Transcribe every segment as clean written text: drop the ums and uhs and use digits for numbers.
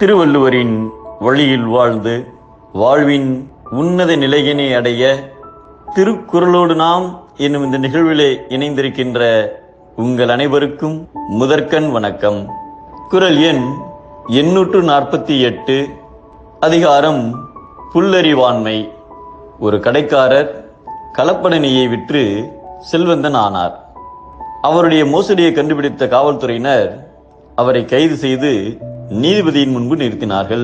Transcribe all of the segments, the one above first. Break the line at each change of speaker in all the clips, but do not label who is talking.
திருவள்ளுவரின் வழியில் வாழ்ந்து வாழ்வின் உன்னத நிலையினை அடைய திருக்குறளோடு நாம் என்னும் இந்த நிகழ்விலே இணைந்திருக்கின்ற உங்கள் அனைவருக்கும் முதற்கண் வணக்கம். குறள் எண் 848, அதிகாரம் புல்லறிவாண்மை. ஒரு கடைக்காரர் கலப்பட நெய்யை விற்று செல்வந்தன் ஆனார். அவருடைய மோசடியை கண்டுபிடித்த காவல்துறையினர் அவரை கைது செய்து நீதிபதியின் முன்பு நிறுத்தினார்கள்.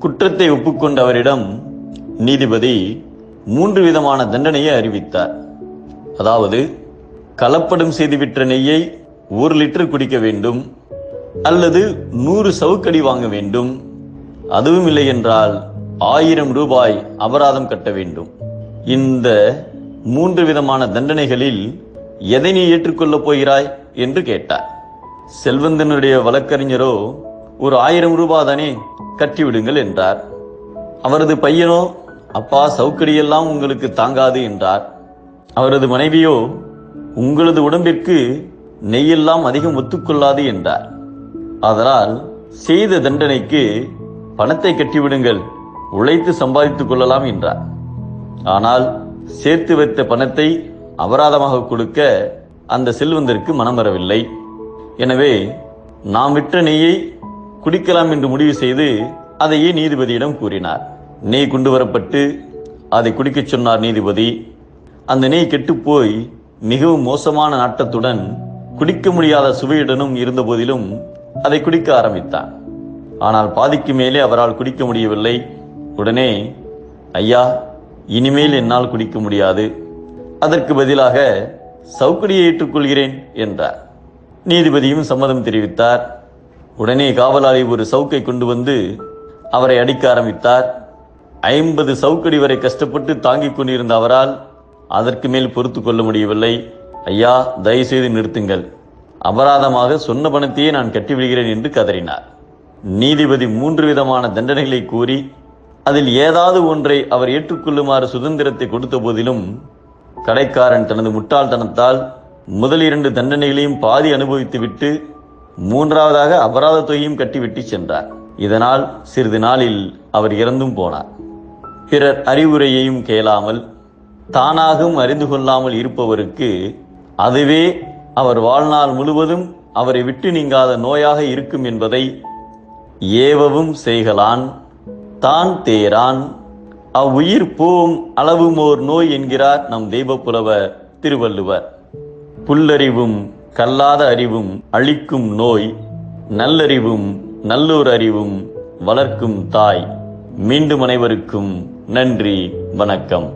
குற்றத்தை ஒப்புக்கொண்ட அவரிடம் நீதிபதி 3 விதமான தண்டனையை அறிவித்தார். அதாவது, கலப்படம் செய்து விற்ற நெய்யை 1 லிட்டர் குடிக்க வேண்டும், அல்லது 100 சவுக்கடி வாங்க வேண்டும், அதுவும் இல்லை என்றால் 1000 ரூபாய் அபராதம் கட்ட வேண்டும். இந்த 3 விதமான தண்டனைகளில் எதை நீ ஏற்றுக்கொள்ளப் போகிறாய் என்று கேட்டார். செல்வந்தனுடைய வழக்கறிஞரோ, ஒரு 1000 ரூபாய் தானே, கட்டிவிடுங்கள் என்றார். அவரது பையனோ, அப்பா சவுக்கடியெல்லாம் உங்களுக்கு தாங்காது என்றார். அவரது மனைவியோ, உங்களது உடம்பிற்கு நெய்யெல்லாம் அதிகம் ஒத்துக்கொள்ளாது என்றார். அதனால் செய்த தண்டனைக்கு பணத்தை கட்டிவிடுங்கள், உழைத்து சம்பாதித்துக் கொள்ளலாம் என்றார். ஆனால் சேர்த்து வைத்த பணத்தை அபராதமாக கொடுக்க அந்த செல்வந்தருக்கு மனம் வரவில்லை. எனவே நாம் விற்ற நெய்யை குடிக்கலாம் என்று முடிவு செய்து அதையே நீதிபதியிடம் கூறினார். நெய் கொண்டு வரப்பட்டு அதை குடிக்கச் சொன்னார் நீதிபதி. அந்த நெய் கெட்டுப்போய் மிகவும் மோசமான நாட்டத்துடன் குடிக்க முடியாத சுவையுடனும் இருந்த போதிலும் அதை குடிக்க ஆரம்பித்தார். ஆனால் பாதிக்கு மேலே அவரால் குடிக்க முடியவில்லை. உடனே, ஐயா, இனிமேல் என்னால் குடிக்க முடியாது, அதற்கு பதிலாக சவுக்கடியை ஏற்றுக்கொள்கிறேன் என்றார். நீதிபதியும் சம்மதம் தெரிவித்தார். உடனே காவலாளி ஒரு சவுக்கை கொண்டு வந்து அவரை அடிக்க ஆரம்பித்தார். 50 சவுக்கடி வரை கஷ்டப்பட்டு தாங்கிக் கொண்டிருந்த அவரால் அதற்கு மேல் பொறுத்து கொள்ள முடியவில்லை. ஐயா, தயவுசெய்து நிறுத்துங்கள், அபராதமாக சொன்ன பணத்தையே நான் கட்டிவிடுகிறேன் என்று கதறினார். நீதிபதி 3 விதமான தண்டனைகளை கூறி அதில் ஏதாவது ஒன்றை அவர் ஏற்றுக்கொள்ளுமாறு சுதந்திரத்தை கொடுத்த போதிலும் கடைக்காரன் தனது முட்டாள்தனத்தால் முதல் 2 தண்டனைகளையும் பாதி அனுபவித்துவிட்டு 3வதாக அபராத தொகையும் கட்டிவிட்டு சென்றார். இதனால் சிறிது நாளில் அவர் இறந்தும் போனார். பிறர் அறிவுரையையும் கேளாமல் தானாகவும் அறிந்து கொள்ளாமல் இருப்பவருக்கு அதுவே அவர் வாழ்நாள் முழுவதும் அவரை விட்டு நீங்காத நோயாக இருக்கும் என்பதை ஏவவும் செய்கலான் தான் தேரான் அவ்வுயிர் போம் அளவுமோர் நோய் என்கிறார் நம் தெய்வப்புலவர் திருவள்ளுவர். புல்லறிவும் கல்லாத அறிவும் அழிக்கும் நோய், நல்லறிவும் நல்லோர் அறிவும் வளர்க்கும் தாய். மீண்டும் அனைவருக்கும் நன்றி, வணக்கம்.